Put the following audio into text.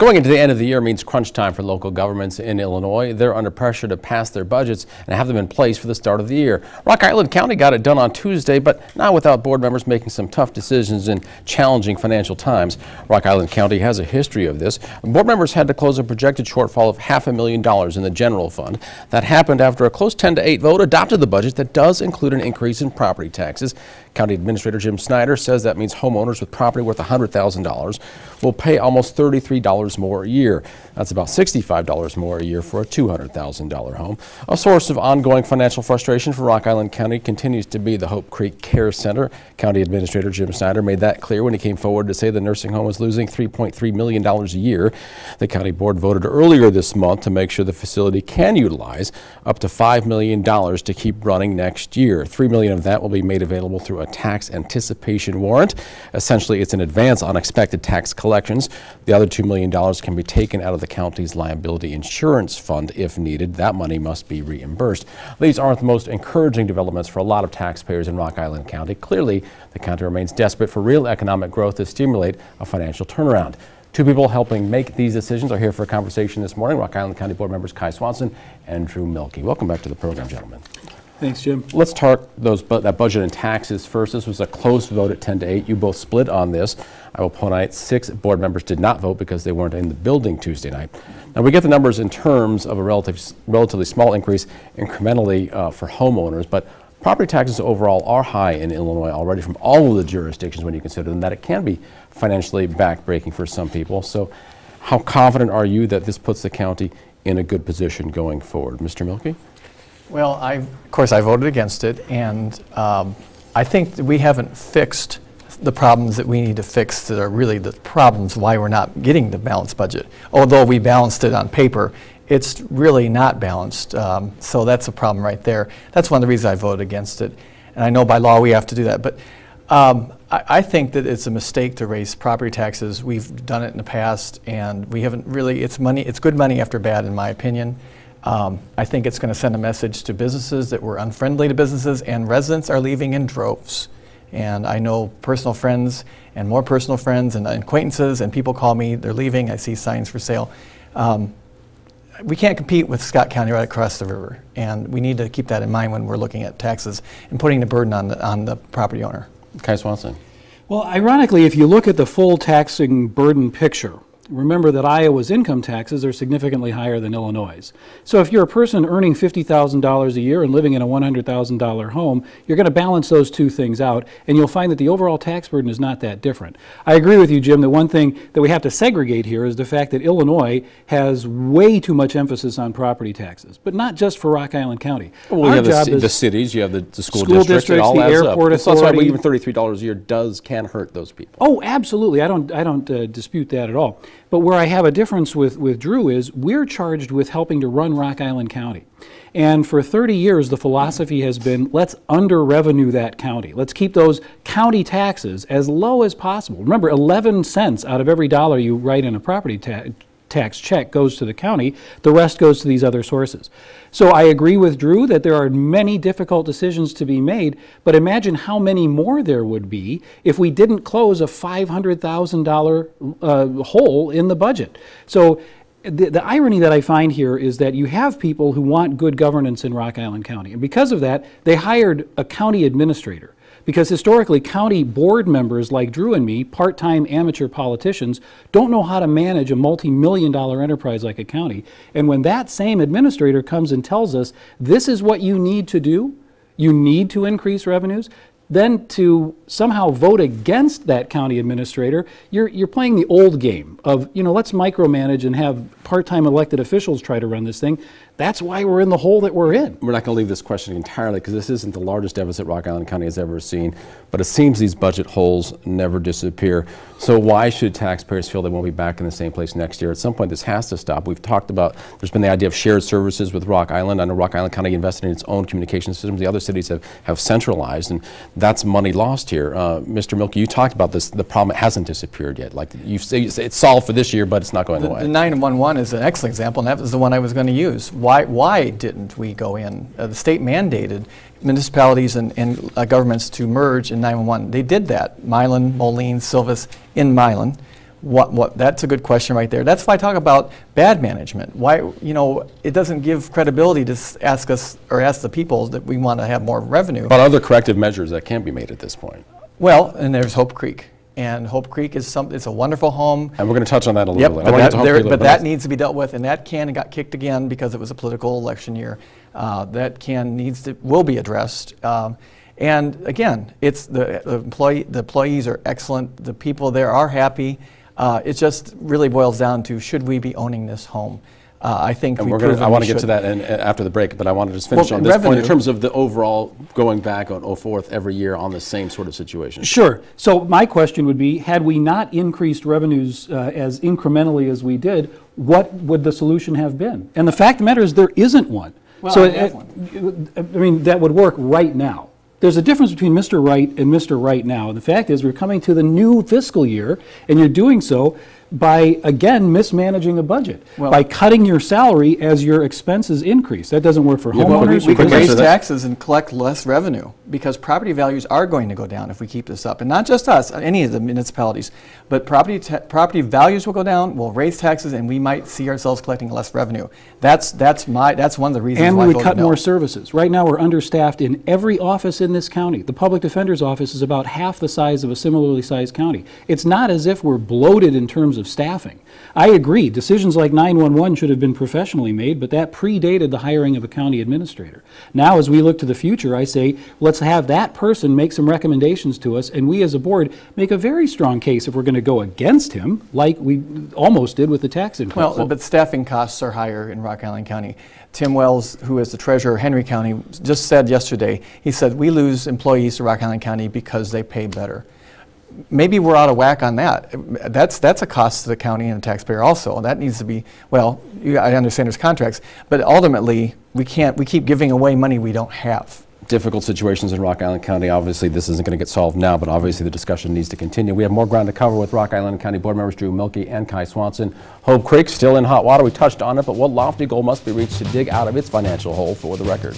Going into the end of the year means crunch time for local governments in Illinois. They're under pressure to pass their budgets and have them in place for the start of the year. Rock Island County got it done on Tuesday, but not without board members making some tough decisions in challenging financial times. Rock Island County has a history of this. Board members had to close a projected shortfall of $500,000 in the general fund. That happened after a close 10-8 vote adopted the budget that does include an increase in property taxes. County Administrator Jim Snyder says that means homeowners with property worth $100,000 will pay almost $33 more a year. That's about $65 more a year for a $200,000 home. A source of ongoing financial frustration for Rock Island County continues to be the Hope Creek Care Center. County Administrator Jim Snyder made that clear when he came forward to say the nursing home is losing $3.3 million a year. The county board voted earlier this month to make sure the facility can utilize up to $5 million to keep running next year. $3 million of that will be made available through a tax anticipation warrant. Essentially, it's an advance on expected tax collections. The other $2 million can be taken out of the county's liability insurance fund if needed. That money must be reimbursed. These aren't the most encouraging developments for a lot of taxpayers in Rock Island County. Clearly, the county remains desperate for real economic growth to stimulate a financial turnaround. Two people helping make these decisions are here for a conversation this morning. Rock Island County Board members Kai Swanson and Drew Milke. Welcome back to the program, gentlemen. Thanks, Jim. Let's talk that budget and taxes first. This was a close vote at 10-8. You both split on this. I will point out 6 board members did not vote because they weren't in the building Tuesday night. Now we get the numbers in terms of a relatively small increase incrementally for homeowners, but property taxes overall are high in Illinois already from all of the jurisdictions when you consider them, that it can be financially backbreaking for some people. So how confident are you that this puts the county in a good position going forward? Mr. Milke? Well, of course, I voted against it, and I think that we haven't fixed the problems that we need to fix that are really the problems why we're not getting the balanced budget. Although we balanced it on paper, it's really not balanced, so that's a problem right there. That's one of the reasons I voted against it, and I know by law we have to do that. But I think that it's a mistake to raise property taxes. We've done it in the past, and we haven't really. It's good money after bad, in my opinion. I think it's going to send a message to businesses that we're unfriendly to businesses, and residents are leaving in droves. And I know personal friends and more personal friends and acquaintances, and people call me, they're leaving, I see signs for sale. We can't compete with Scott County right across the river, and we need to keep that in mind when we're looking at taxes and putting the burden on the property owner. Kai Swanson. Well, ironically, if you look at the full taxing burden picture, remember that Iowa's income taxes are significantly higher than Illinois'. So if you're a person earning $50,000 a year and living in a $100,000 home, you're going to balance those two things out, and you'll find that the overall tax burden is not that different. I agree with you, Jim, that one thing that we have to segregate here is the fact that Illinois has way too much emphasis on property taxes, but not just for Rock Island County. Well, you have the cities, you have the school districts, it all the adds airport up. authority. That's why even $33 a year can hurt those people. Oh, absolutely. I don't dispute that at all. But where I have a difference with Drew is we're charged with helping to run Rock Island County. And for 30 years, the philosophy has been, let's under-revenue that county. Let's keep those county taxes as low as possible. Remember, 11 cents out of every dollar you write in a property tax check goes to the county. The rest goes to these other sources. So I agree with Drew that there are many difficult decisions to be made, but imagine how many more there would be if we didn't close a $500,000 hole in the budget. So the irony that I find here is that you have people who want good governance in Rock Island County, and because of that, they hired a county administrator. Because historically, county board members like Drew and me, part-time amateur politicians, don't know how to manage a multi-million-dollar enterprise like a county. And when that same administrator comes and tells us, this is what you need to do, you need to increase revenues, then to somehow vote against that county administrator, you're playing the old game of, let's micromanage and have part-time elected officials try to run this thing. That's why we're in the hole that we're in. We're not going to leave this question entirely because this isn't the largest deficit Rock Island County has ever seen, but it seems these budget holes never disappear. So why should taxpayers feel they won't be back in the same place next year? At some point, this has to stop. We've talked about, there's been the idea of shared services with Rock Island. I know Rock Island County invested in its own communication systems. The other cities have centralized, and that's money lost here. Mr. Milke, you talked about this. The problem hasn't disappeared yet. Like you say it's solved for this year, but it's not going away. The 911 is an excellent example, and that was the one I was going to use. Why didn't we go in? The state mandated municipalities and governments to merge in 911. They did that. Milan, Moline, Silvis in Milan. That's a good question right there. That's why I talk about bad management. Why, it doesn't give credibility to ask us or ask the people that we want to have more revenue. But other corrective measures that can be made at this point. Well, and there's Hope Creek. And Hope Creek is it's a wonderful home. And we're going to touch on that a little bit. But that needs to be dealt with, and that got kicked again because it was a political election year. Will be addressed. And again, it's the employees are excellent. The people there are happy. It just really boils down to, should we be owning this home? I think I want to get to that after the break, but I want to just finish on this point in terms of the overall going back on 04th every year on the same sort of situation. Sure. So my question would be, had we not increased revenues as incrementally as we did, what would the solution have been? And the fact of the matter is there isn't one. Well, so that would work right now. There's a difference between Mr. Right and Mr. Right now. And the fact is, we're coming to the new fiscal year, and you're doing so by, again, mismanaging a budget, by cutting your salary as your expenses increase. That doesn't work for homeowners. We can raise taxes and collect less revenue because property values are going to go down if we keep this up. And not just us, any of the municipalities, but property values will go down, we'll raise taxes, and we might see ourselves collecting less revenue. That's one of the reasons and why I we voted would cut no. more services. Right now, we're understaffed in every office in this county. The public defender's office is about half the size of a similarly sized county. It's not as if we're bloated in terms of staffing. I agree, decisions like 911 should have been professionally made, but that predated the hiring of a county administrator. Now, as we look to the future, I say, let's have that person make some recommendations to us, and we as a board make a very strong case if we're going to go against him, like we almost did with the tax increase. Well, but staffing costs are higher in Rock Island County. Tim Wells, who is the treasurer of Henry County, just said yesterday, he said, we lose employees to Rock Island County because they pay better. Maybe we're out of whack on that. That's a cost to the county and the taxpayer also. That needs to be, I understand there's contracts, but ultimately we keep giving away money we don't have. Difficult situations in Rock Island County. Obviously, this isn't going to get solved now, but obviously the discussion needs to continue. We have more ground to cover with Rock Island County Board members Drew Milke and Kai Swanson. Hope Creek still in hot water. We touched on it, but what lofty goal must be reached to dig out of its financial hole for the record?